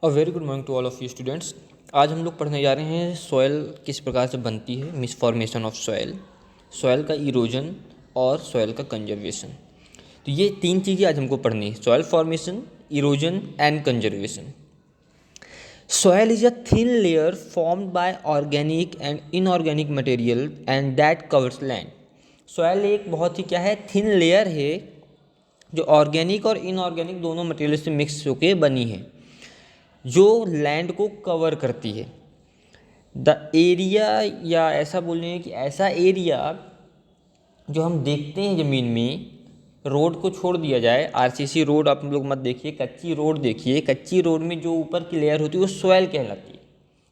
A very good morning to all of you students. आज हम लोग पढ़ने जा रहे हैं सॉयल किस प्रकार से बनती है, miss formation of soil, soil का इरोजन और सॉयल का कंजर्वेशन। तो ये तीन चीज़ें आज हमको पढ़नी है, soil formation, erosion and conservation. Soil is a thin layer formed by organic and inorganic material and that covers land. Soil एक बहुत ही क्या है, थिन लेयर है जो ऑर्गेनिक और इनऑर्गेनिक दोनों मटेरियल से मिक्स होकर बनी है, जो लैंड को कवर करती है। द एरिया, या ऐसा बोल रहे हैं कि ऐसा एरिया जो हम देखते हैं ज़मीन में, रोड को छोड़ दिया जाए, आरसीसी रोड आप लोग मत देखिए, कच्ची रोड देखिए, कच्ची रोड में जो ऊपर की लेयर होती है वो सॉयल कहलाती है।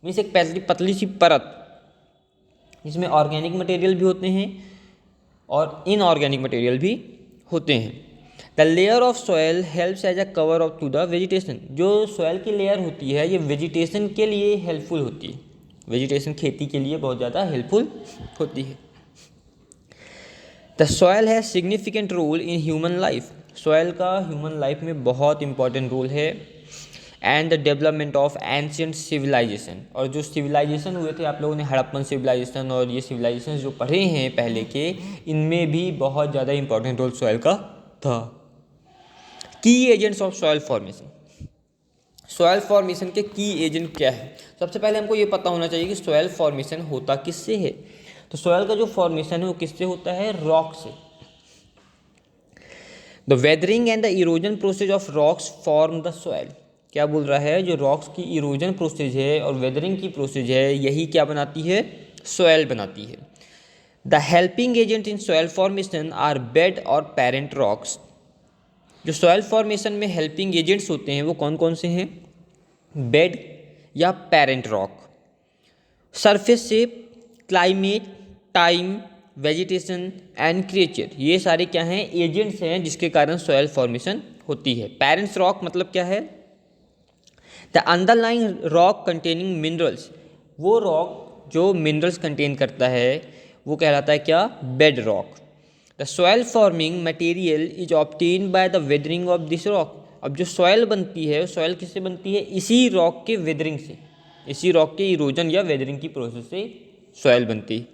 मीन्स एक पतली पतली सी परत जिसमें ऑर्गेनिक मटेरियल भी होते हैं और इनऑर्गेनिक मटेरियल भी होते हैं। The layer of soil helps as a cover of to the vegetation. जो सॉयल की लेयर होती है ये वेजिटेशन के लिए हेल्पफुल होती है, वेजिटेशन खेती के लिए बहुत ज़्यादा हेल्पफुल होती है। The soil has significant role in human life. Soil का ह्यूमन लाइफ में बहुत इंपॉर्टेंट रोल है। And the development of ancient civilisation, और जो सिविलाइजेशन हुए थे, आप लोगों ने हड़प्पन सिविलाइजेशन और ये सिविलाइजेशन जो पढ़े हैं पहले के, इनमें भी बहुत ज़्यादा इंपॉर्टेंट रोल सॉयल का था। की agents of soil formation. Soil formation के की एजेंट क्या है? सबसे पहले हमको ये पता होना चाहिए कि सॉयल फॉर्मेशन होता किससे है। तो सॉयल का जो फॉर्मेशन है वो किससे होता है? रॉक से। The weathering and the erosion process of rocks form the soil. क्या बोल रहा है? जो रॉक्स की इरोजन प्रोसेस है और वेदरिंग की प्रोसेस है, यही क्या बनाती है? सॉयल बनाती है। The helping agent in soil formation are bed और पेरेंट रॉक्स। जो सॉयल फॉर्मेशन में हेल्पिंग एजेंट्स होते हैं वो कौन कौन से हैं? बेड या parent rock. Surface shape, climate, time, vegetation and creature, ये सारे क्या हैं? एजेंट्स हैं जिसके कारण सॉयल फॉर्मेशन होती है। पेरेंट्स रॉक मतलब क्या है? The underlying rock containing minerals. वो रॉक जो मिनरल्स कंटेन करता है वो कहलाता है क्या? Bed rock. The soil forming material is obtain by the weathering of this rock. अब जो सॉयल बनती है, सॉयल किससे बनती है? इसी रॉक के वेदरिंग से, इसी रॉक के इरोजन या वेदरिंग की प्रोसेस से सॉयल बनती है।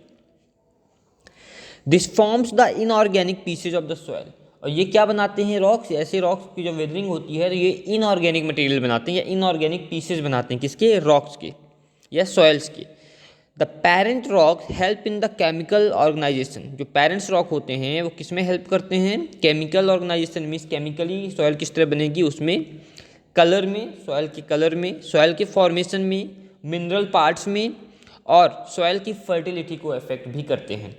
This forms the inorganic pieces of the soil. और ये क्या बनाते हैं? रॉक्स। ऐसे रॉक्स की जो वेदरिंग होती है तो ये इनऑर्गेनिक मटेरियल बनाते हैं या इनऑर्गेनिक पीसेज बनाते हैं। किसके? रॉक्स के या सॉयल्स के। The parent rock help in the chemical organisation. जो पेरेंट्स रॉक होते हैं वो किस में हेल्प करते हैं? Chemical organisation. Means chemically soil किस तरह बनेगी, उसमें कलर में, सॉयल के कलर में, सॉयल के फॉर्मेशन में, मिनरल पार्ट्स में, और सॉयल की फर्टिलिटी को अफेक्ट भी करते हैं।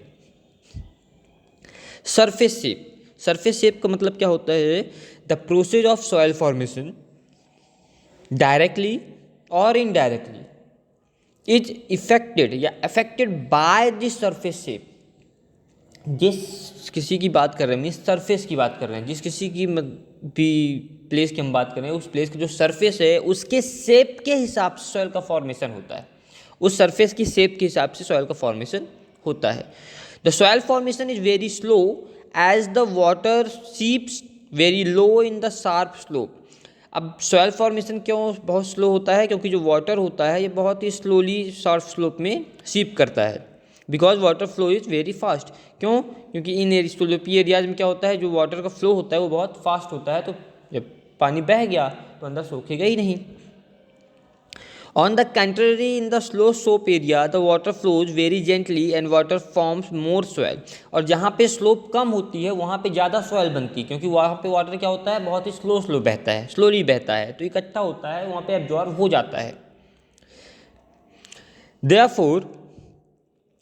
Surface shape. सरफेस शेप का मतलब क्या होता है? The process of soil formation directly और इनडायरेक्टली इज इफेक्टेड या affected by this surface shape. जिस किसी की बात कर रहे हैं, मीन्स सरफेस की बात कर रहे हैं, जिस किसी की भी प्लेस की हम बात कर रहे हैं, उस प्लेस का जो सरफेस है उसके शेप के हिसाब से सॉयल का फॉर्मेशन होता है। उस सरफेस की शेप के हिसाब से सॉयल का फॉर्मेशन होता है। The soil formation is very slow as the water seeps very low in the sharp slope. अब सॉयल फॉर्मेशन क्यों बहुत स्लो होता है? क्योंकि जो वाटर होता है ये बहुत ही स्लोली शार्प स्लोप में सीप करता है। Because water flow is very fast. क्यों? क्योंकि इन स्लोपी एरियाज में क्या होता है, जो वाटर का फ्लो होता है वो बहुत फास्ट होता है, तो जब पानी बह गया तो अंदर सोखेगा ही नहीं। On the contrary, in the slow slope area, the water flows very gently and water forms more soil. और जहाँ पे स्लोप कम होती है वहाँ पे ज़्यादा सॉयल बनती है, क्योंकि वहाँ पे वाटर क्या होता है? बहुत ही स्लो बहता है, स्लोली बहता है, तो इकट्ठा होता है, वहाँ पे एब्जॉर्ब हो जाता है। Therefore,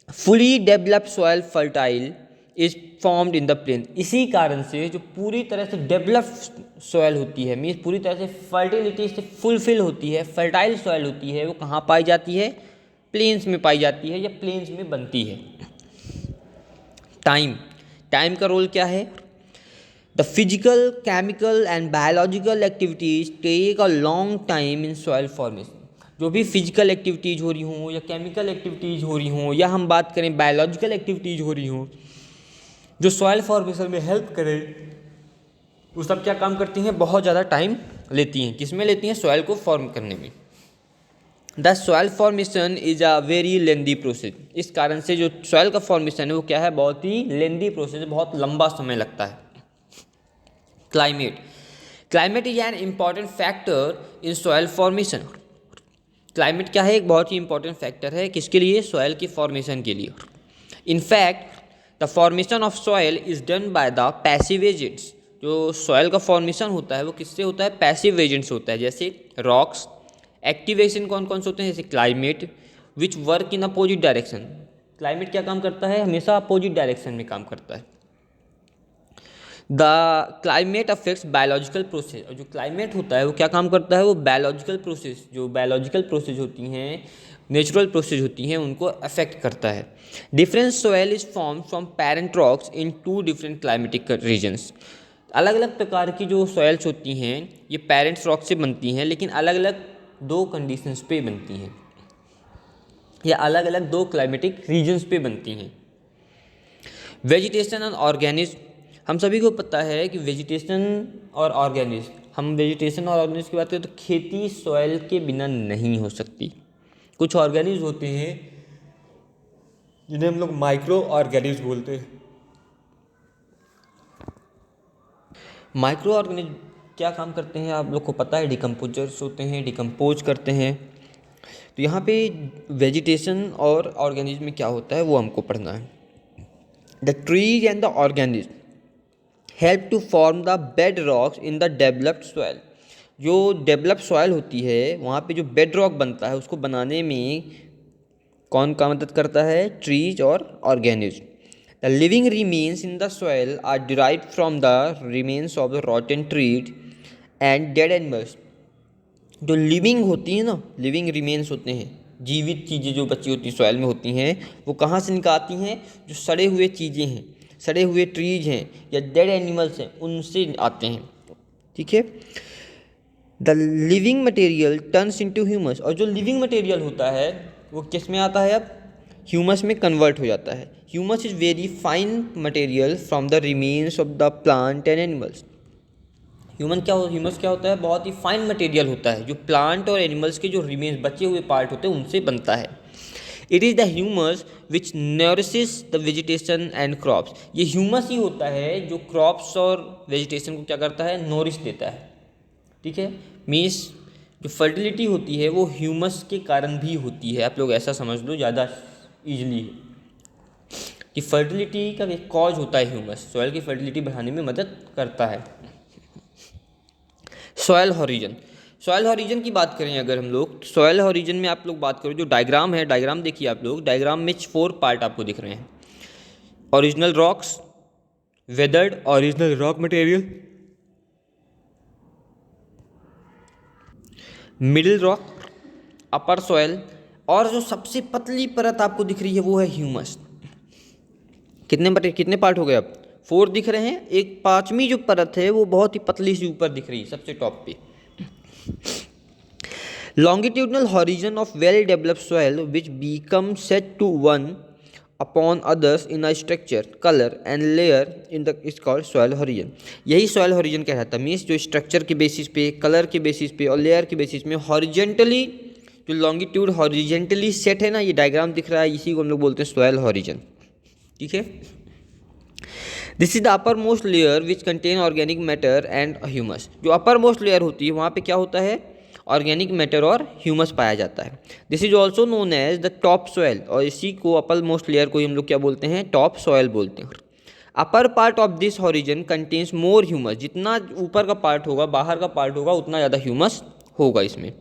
fully developed soil fertile is formed in the plain. इसी कारण से जो पूरी तरह से डेवलप्ड सॉयल होती है, मीन्स पूरी तरह से फर्टिलिटी से फुलफिल होती है, फर्टाइल सॉयल होती है, वो कहाँ पाई जाती है? प्लेन्स में पाई जाती है या प्लेन्स में बनती है। टाइम। टाइम का रोल क्या है? The physical, chemical and biological activities take a long time in soil formation. जो भी फिजिकल एक्टिविटीज़ हो रही हों या केमिकल एक्टिविटीज़ हो रही हों, या हम बात करें बायोलॉजिकल एक्टिविटीज़ हो रही हों, जो सॉयल फॉर्मेशन में हेल्प करे, वो सब क्या काम करती हैं? बहुत ज़्यादा टाइम लेती हैं, किस में लेती हैं? सॉइल को फॉर्म करने में। The soil formation is a very lengthy process. इस कारण से जो सॉइल का फॉर्मेशन है वो क्या है? बहुत ही लेंदी प्रोसेस, बहुत लंबा समय लगता है। Climate is an important factor in soil formation. Climate क्या है? एक बहुत ही इंपॉर्टेंट फैक्टर है, किसके लिए? सॉइल की फॉर्मेशन के लिए। In fact the formation of soil is done by the passive agents. जो सॉइल का फॉर्मेशन होता है वो किससे होता है? पैसिव एजेंट्स होता है, जैसे रॉक्स। एक्टिवेशन कौन कौन से होते हैं? जैसे climate, which work in opposite direction. Climate क्या काम करता है? हमेशा अपोजिट डायरेक्शन में काम करता है। The climate affects biological process. और जो क्लाइमेट होता है वो क्या काम करता है? वो बायोलॉजिकल प्रोसेस, जो बायोलॉजिकल प्रोसेस होती हैं, नेचुरल प्रोसेस होती हैं, उनको अफेक्ट करता है। Different soil is form from parent rocks in 2 different climatic regions. अलग अलग प्रकार की जो सॉइल्स होती हैं ये पैरेंट्स रॉक से बनती हैं, लेकिन अलग अलग 2 कंडीशंस पे बनती हैं, या अलग अलग 2 क्लाइमेटिक रीजन्स पे बनती हैं। Vegetation and organism. हम सभी को पता है कि वेजिटेशन और ऑर्गेनिज्म, हम वेजिटेशन और ऑर्गेनिज्म की बात करें तो खेती सॉइल के बिना नहीं हो सकती। कुछ ऑर्गेनिज्म होते हैं जिन्हें हम लोग माइक्रो ऑर्गेनिज्म बोलते हैं। माइक्रो ऑर्गेनिज्म क्या काम करते हैं आप लोग को पता है? डिकम्पोजर्स होते हैं, डिकम्पोज करते हैं। तो यहाँ पे वेजिटेशन और ऑर्गेनिज्म में क्या होता है वो हमको पढ़ना है। The trees and the organism help to form the bed rocks in the developed soil. जो डेवलप्ड सॉइल होती है वहाँ पे जो बेड रॉक बनता है उसको बनाने में कौन का मदद करता है? ट्रीज और organism. The living remains in the soil are derived from the remains of the rotten trees and dead animals. जो लिविंग होती है ना, लिविंग रिमेन्स होते हैं, जीवित चीज़ें जो बची होती सॉइल में होती हैं, वो कहाँ से निकलती हैं? जो सड़े हुए चीज़ें हैं, सड़े हुए ट्रीज हैं या डेड एनिमल्स हैं, उनसे आते हैं। ठीक है। The living material turns into humus. और जो लिविंग मटेरियल होता है वो किस में आता है? अब ह्यूमस में कन्वर्ट हो जाता है। Humus is very fine material from the remains of the plant and animals. Humus क्या होता है? बहुत ही फाइन मटेरियल होता है जो प्लांट और एनिमल्स के जो रिमेन्स बचे हुए पार्ट होते हैं उनसे बनता है। It is the humus which nourishes the vegetation and crops. ये ह्यूमस ही होता है जो क्रॉप्स और वेजिटेशन को क्या करता है? नोरिश देता है। ठीक है। मीन्स जो फर्टिलिटी होती है वो ह्यूमस के कारण भी होती है। आप लोग ऐसा समझ लो ज़्यादा ईजिली कि फर्टिलिटी का एक कॉज होता है ह्यूमस, सॉइल की फर्टिलिटी बढ़ाने में मदद करता है। Soil horizon. सॉइल हॉरिजन की बात करें अगर हम लोग, सॉइल हॉरिजन में आप लोग बात करो, जो डायग्राम है, डायग्राम देखिए आप लोग, डायग्राम में 4 पार्ट आपको दिख रहे हैं। Original rocks, weathered original rock material, middle rock, upper soil, और जो सबसे पतली परत आपको दिख रही है वो है ह्यूमस। कितने पार्ट हो गए? अब 4 दिख रहे हैं। एक 5वीं जो परत है वो बहुत ही पतली सी ऊपर दिख रही है सबसे टॉप पे। Longitudinal horizon of well developed soil which become set to one upon others in a structure, colour and layer in the is called soil horizon. यही सॉइल हॉरिजन कहलाता है। मीन्स जो स्ट्रक्चर के बेसिस पे, colour के basis पे और layer के बेसिस में हॉरिजेंटली, जो लॉन्गिट्यूड हॉरिजेंटली सेट है ना, ये डायग्राम दिख रहा है, इसी को हम लोग बोलते हैं सॉइल हॉरिजन। ठीक है। This is the upper most layer which contain organic matter and humus. जो अपर मोस्ट लेयर होती है वहाँ पे क्या होता है? ऑर्गेनिक मैटर और ह्यूमस पाया जाता है। This is also known as the top soil. और इसी को अपर मोस्ट लेयर को हम लोग क्या बोलते हैं? टॉप सॉइल बोलते हैं। Upper part of this horizon contains more humus. जितना ऊपर का पार्ट होगा, बाहर का पार्ट होगा, उतना ज़्यादा ह्यूमस होगा इसमें।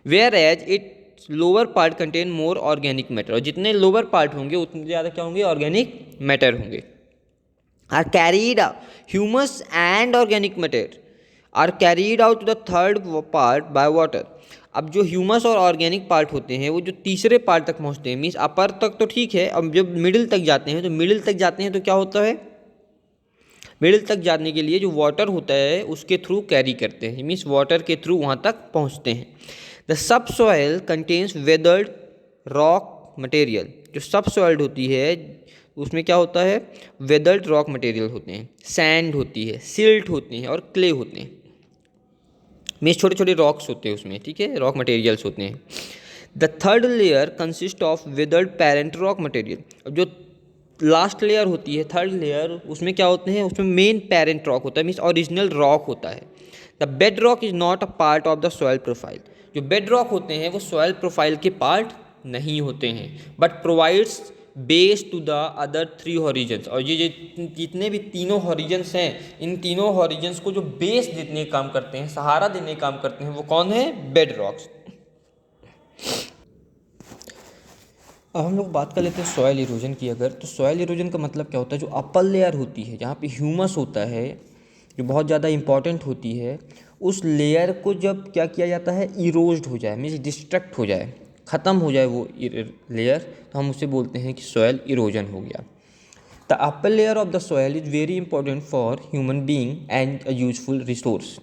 Whereas it lower part contain more organic matter. और जितने लोअर पार्ट होंगे उतने ज़्यादा क्या होंगे? ऑर्गेनिक मैटर होंगे। are carried out, humus and organic matter are carried out to the third part by water। अब जो ह्यूमस और ऑर्गेनिक पार्ट होते हैं वो जो तीसरे पार्ट तक पहुंचते हैं, मीन्स अपर तक तो ठीक है, अब जब मिडिल तक जाते हैं तो क्या होता है? मिडिल तक जाने के लिए जो वाटर होता है उसके थ्रू कैरी करते हैं, मीन्स वाटर के थ्रू वहाँ तक पहुँचते हैं। The sub soil contains weathered rock material. जो सब सॉइल्ड होती है उसमें क्या होता है? वेदर्ड रॉक मटेरियल होते हैं, सैंड होती है, सिल्ट होती हैं और क्ले होते हैं। मीन्स छोटे छोटे रॉक्स होते हैं उसमें, ठीक है, रॉक मटेरियल्स होते हैं। The third layer consist of withered parent rock material. जो लास्ट लेयर होती है, थर्ड लेयर, उसमें क्या होते हैं, उसमें मेन पेरेंट रॉक होता है, मीन्स ओरिजिनल रॉक होता है। The bed rock is not a part of the soil profile. जो बेड रॉक होते हैं वो सॉइल प्रोफाइल के पार्ट नहीं होते हैं, but provides base to the other 3 horizons. और ये जितने भी तीनों हॉरिजन्स हैं, इन तीनों हॉरिजन्स को जो बेस देने का काम करते हैं, सहारा देने का काम करते हैं, वो कौन है, बेड रॉक्स। अब हम लोग बात कर लेते हैं सॉयल इरोजन की। अगर तो सॉयल इरोजन का मतलब क्या होता है, जो अपर लेयर होती है जहाँ पे ह्यूमस होता है, जो बहुत ज़्यादा इंपॉर्टेंट होती है, उस लेयर को जब क्या किया जाता है, इरोज्ड हो जाए, मीन्स डिस्ट्रक्ट हो जाए, ख़त्म हो जाए वो लेयर, तो हम उसे बोलते हैं कि सॉयल इरोजन हो गया। The upper layer of the soil is very important for human being and a useful resource.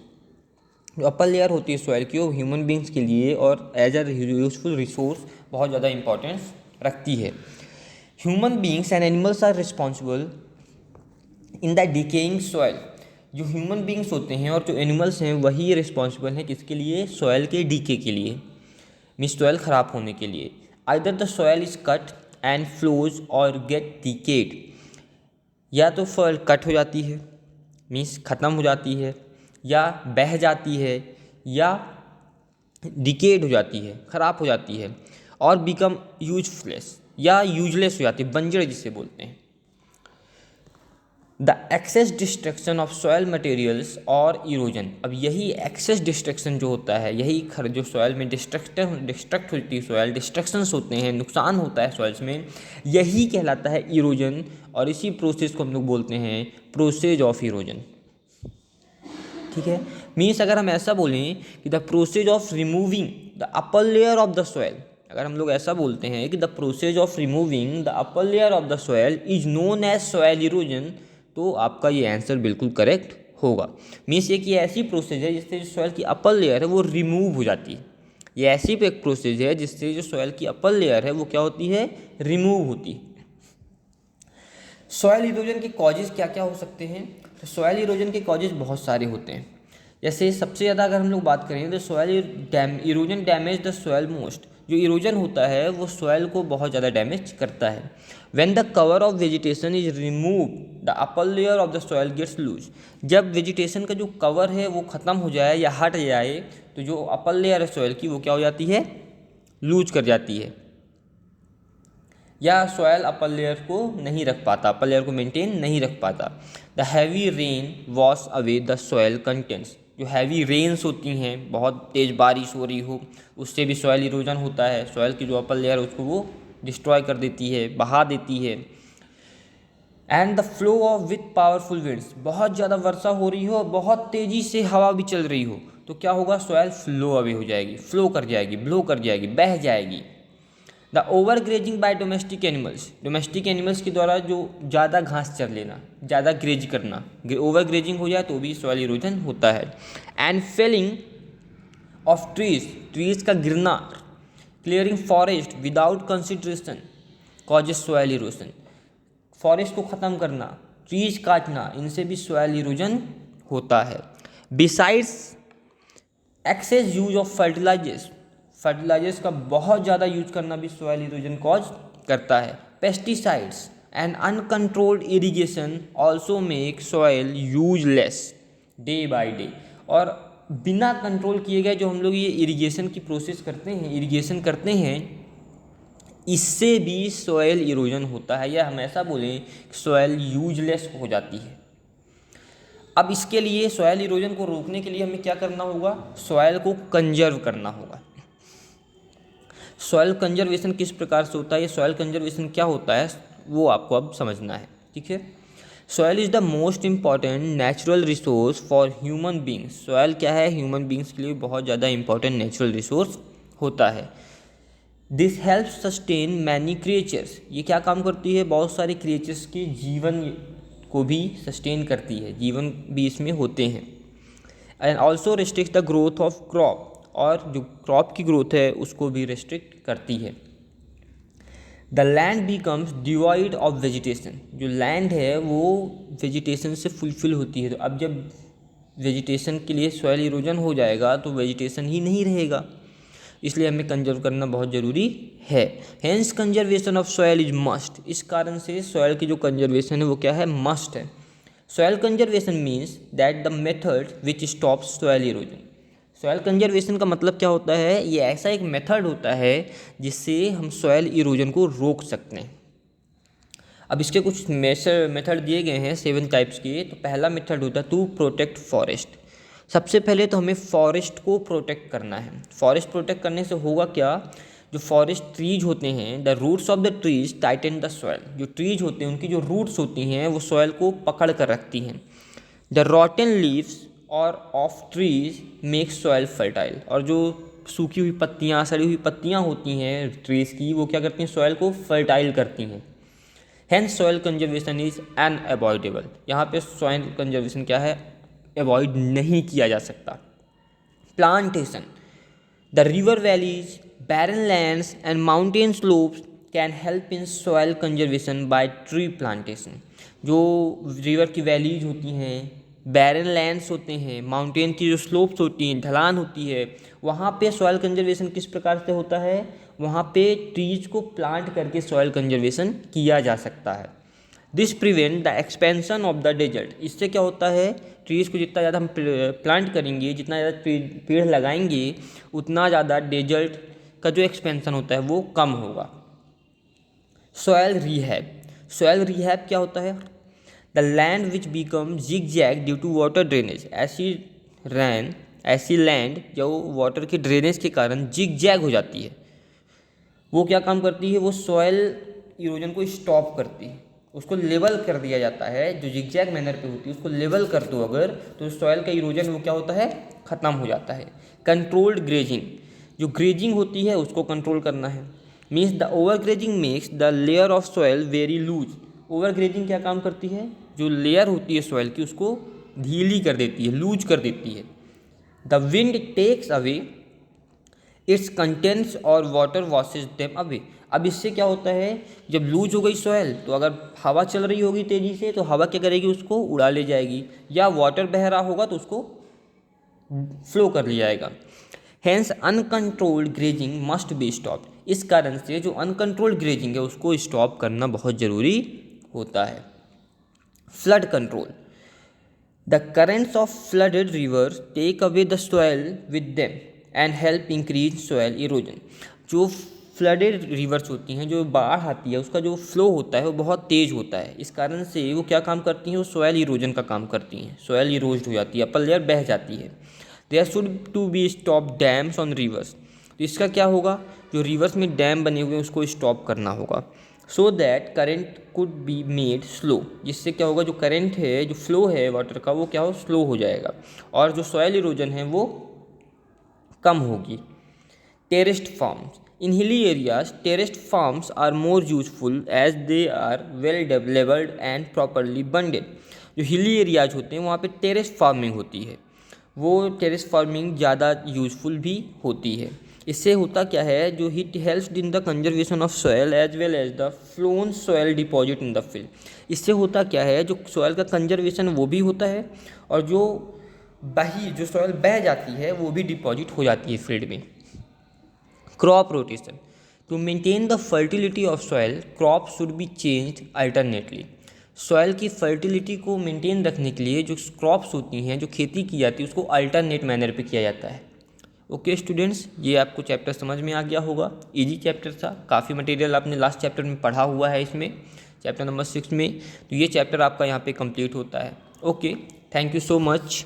जो अपर लेयर होती है सॉयल की, वो ह्यूमन बींग्स के लिए और एज अ यूजफुल रिसोर्स बहुत ज़्यादा इंपॉर्टेंस रखती है। Human beings and animals are responsible in the decaying soil. जो ह्यूमन बींग्स होते हैं और जो एनिमल्स हैं वही रिस्पॉन्सिबल हैं किसके लिए, सॉयल के डीके के लिए, मीन्स सॉयल ख़राब होने के लिए। Either the soil is cut and flows और गेट डिकेड। या तो सॉयल कट हो जाती है, मीन्स ख़त्म हो जाती है, या बह जाती है, या डिकेड हो जाती है, ख़राब हो जाती है, और बिकम यूजलेस या यूजलेस हो जाती है, बंजर जिसे बोलते हैं। The excess destruction of soil materials और इरोजन। अब यही एक्सेस डिस्ट्रक्शन जो होता है, यही जो सॉयल में डिस्ट्रक्ट होती है, सॉयल डिस्ट्रक्शंस होते हैं, नुकसान होता है सॉइल्स में, यही कहलाता है इरोजन। और इसी प्रोसेस को हम लोग बोलते हैं प्रोसेस ऑफ इरोजन, ठीक है। मीन्स अगर हम ऐसा बोलें कि the process of removing the upper layer of the soil, अगर हम लोग ऐसा बोलते हैं कि the process of removing the upper layer of the soil is known as soil erosion, तो आपका ये आंसर बिल्कुल करेक्ट होगा। मीन्स ये कि ऐसी प्रोसेस है जिससे जो सॉयल की अपर लेयर है वो रिमूव हो जाती है। ये ऐसी एक प्रोसेस है जिससे जो सॉयल की अपर लेयर है वो क्या होती है, रिमूव होती है। सॉयल इरोजन के कॉजेज क्या क्या हो सकते हैं, तो सॉयल इरोजन के कॉजेज बहुत सारे होते हैं। जैसे सबसे ज़्यादा अगर हम लोग बात करें तो soil erosion damage the soil most. जो इरोजन होता है वो सॉयल को बहुत ज़्यादा डैमेज करता है। When the cover of vegetation is remove the upper layer of the soil gets loose. जब वेजिटेशन का जो कवर है वो ख़त्म हो जाए या हट जाए, तो जो अपर लेयर है सॉयल की वो क्या हो जाती है, लूज कर जाती है, या सॉयल अपर लेयर को नहीं रख पाता, अपर लेयर को मेंटेन नहीं रख पाता। The heavy rain wash away the soil contents. जो हैवी रेन्स होती हैं, बहुत तेज़ बारिश हो रही हो, उससे भी सॉयल इरोजन होता है। सॉयल की जो अपर लेयर है उसको वो डिस्ट्रॉय कर देती है, बहा देती है। And the flow of with powerful winds. बहुत ज़्यादा वर्षा हो रही हो, बहुत तेज़ी से हवा भी चल रही हो, तो क्या होगा, सॉयल फ्लो अवे हो जाएगी, फ्लो कर जाएगी, ब्लो कर जाएगी, बह जाएगी। The over grazing bye domestic animals. Domestic animals के द्वारा जो ज़्यादा घास चर लेना, ज़्यादा ग्रेज करना, ओवर ग्रेजिंग हो जाए तो भी सॉइल इरोजन होता है। एंड फेलिंग ऑफ ट्रीज का गिरना, clearing forest without consideration causes soil erosion. Forest को ख़त्म करना, ट्रीज काटना, इनसे भी सॉइल इरोजन होता है। Besides excess use of fertilisers का बहुत ज़्यादा यूज करना भी सॉइल इरोजन कॉज करता है। Pesticides and uncontrolled irrigation also make soil useless day by day. और बिना कंट्रोल किए गए जो हम लोग ये इरिगेशन की प्रोसेस करते हैं, इरिगेशन करते हैं, इससे भी सॉइल इरोजन होता है, या हम ऐसा बोलें सॉइल यूजलेस हो जाती है। अब इसके लिए सॉइल इरोजन को रोकने के लिए हमें क्या करना होगा, सॉइल को कंजर्व करना होगा। सॉइल कंजर्वेशन किस प्रकार से होता है, ये सॉइल कंजर्वेशन क्या होता है वो आपको अब समझना है, ठीक है। Soil is the most important natural resource for human beings. Soil क्या है, ह्यूमन बींग्स के लिए बहुत ज़्यादा इंपॉर्टेंट नेचुरल रिसोर्स होता है। This help sustain many creatures. ये क्या काम करती है, बहुत सारे क्रिएचर्स के जीवन को भी सस्टेन करती है, जीवन भी इसमें होते हैं। And also restrict the growth of crop, और जो क्रॉप की ग्रोथ है उसको भी रिस्ट्रिक्ट करती है। The land becomes devoid of vegetation. जो लैंड है वो वेजिटेशन से फुलफिल होती है। तो अब जब वेजिटेशन के लिए सॉइल इरोजन हो जाएगा तो वेजिटेशन ही नहीं रहेगा, इसलिए हमें कंजर्व करना बहुत ज़रूरी है। Hence conservation of soil is must, इस कारण से सॉइल की जो कंजर्वेशन है वो क्या है, मस्ट है। Soil conservation means that the method which stops soil erosion. Soil conservation का मतलब क्या होता है, ये ऐसा एक मेथड होता है जिससे हम सॉइल इरोजन को रोक सकते हैं। अब इसके कुछ मेथड दिए गए हैं 7 टाइप्स के। तो पहला मेथड होता है टू प्रोटेक्ट फॉरेस्ट। सबसे पहले तो हमें फॉरेस्ट को प्रोटेक्ट करना है। फॉरेस्ट प्रोटेक्ट करने से होगा क्या, जो फॉरेस्ट ट्रीज होते हैं, the roots of the trees tighten the soil. जो ट्रीज होते हैं उनकी जो रूट्स होती हैं वो सॉइल को पकड़ कर रखती हैं। द रॉटन लीव्स और of trees make soil fertile. और जो सूखी हुई पत्तियाँ, सड़ी हुई पत्तियाँ होती हैं ट्रीज की, वो क्या करती हैं, सॉइल को फर्टाइल करती हैं। Hence soil conservation is unavoidable. यहाँ पे सॉइल कंजर्वेशन क्या है, अवॉइड नहीं किया जा सकता। Plantation, the river valleys, barren lands and mountain slopes can help in soil conservation by tree plantation. जो रिवर की वैलीज होती हैं, बैरन लैंड्स होते हैं, माउंटेन की जो स्लोप्स होती हैं, ढलान होती है, वहाँ पे सॉइल कंजर्वेशन किस प्रकार से होता है, वहाँ पे ट्रीज को प्लांट करके सॉइल कंजर्वेशन किया जा सकता है। This prevent the expansion of the desert. इससे क्या होता है, ट्रीज को जितना ज़्यादा हम प्लांट करेंगे, जितना ज़्यादा पेड़ लगाएंगे, उतना ज़्यादा डेजर्ट का जो एक्सपेंशन होता है वो कम होगा। Soil rehab. सॉइल रिहैब क्या होता है, the land which become zigzag due to water drainage. ऐसी लैंड जो वाटर के ड्रेनेज के कारण जिगजैग हो जाती है, वो क्या काम करती है, वो सॉइल इरोजन को स्टॉप करती है। उसको लेवल कर दिया जाता है, जो जिगजैग मैनर पे होती है उसको लेवल कर दो अगर, तो सॉइल का इरोजन वो क्या होता है, ख़त्म हो जाता है। कंट्रोल्ड ग्रेजिंग, जो ग्रेजिंग होती है उसको कंट्रोल करना है। Means the overgrazing makes the layer of soil very loose. Overgrazing क्या काम करती है, जो लेयर होती है सॉइल की उसको ढीली कर देती है, लूज कर देती है। The wind takes away its contents और वाटर वॉशेज देम अवे। अब इससे क्या होता है, जब लूज हो गई सॉइल तो अगर हवा चल रही होगी तेज़ी से तो हवा क्या करेगी, उसको उड़ा ले जाएगी, या वाटर बह रहा होगा तो उसको फ्लो कर लिया जाएगा। Hence uncontrolled grazing must be stopped. इस कारण से जो अनकंट्रोल्ड ग्रेजिंग है उसको स्टॉप करना बहुत ज़रूरी होता है। Flood control, the currents of flooded rivers take away the soil with them and help increase soil erosion. जो फ्लडेड रिवर्स होती हैं, जो बाढ़ आती है, उसका जो फ्लो होता है वो बहुत तेज़ होता है। इस कारण से वो क्या काम करती हैं, वो सॉइल इरोजन का काम करती हैं। सॉइल इरोज हो जाती है, अपर लेयर बह जाती है। There should to be stop dams on rivers. तो इसका क्या होगा, जो रिवर्स में डैम बने हुए हैं उसको स्टॉप करना होगा। So that current could be made slow. जिससे क्या होगा, जो करेंट है, जो फ्लो है वाटर का, वो क्या हो, स्लो हो जाएगा, और जो सॉइल इरोजन है वो कम होगी। Terraced farms, in hilly areas terraced farms are more useful as they are well developed and properly bunded. जो हिली एरियाज होते हैं वहाँ पे टेरेस फार्मिंग होती है, वो टेरेस फार्मिंग ज़्यादा यूजफुल भी होती है। इससे होता क्या है, जो it helps in the conservation of soil as well as the flown soil deposit in the field. इससे होता क्या है, जो सॉइल का कंजर्वेशन वो भी होता है, और जो सॉइल बह जाती है वो भी डिपॉजिट हो जाती है फील्ड में। Crop rotation, to maintain the fertility of soil crop should be changed alternately. Soil की फर्टिलिटी को मेंटेन रखने के लिए जो क्रॉप्स होती हैं, जो खेती की जाती है, उसको अल्टरनेट मैनर पे किया जाता है। ओके स्टूडेंट्स, ये आपको चैप्टर समझ में आ गया होगा। इजी चैप्टर था, काफ़ी मटेरियल आपने लास्ट चैप्टर में पढ़ा हुआ है, इसमें चैप्टर नंबर 6 में। तो ये चैप्टर आपका यहाँ पे कंप्लीट होता है। Okay, thank you so much.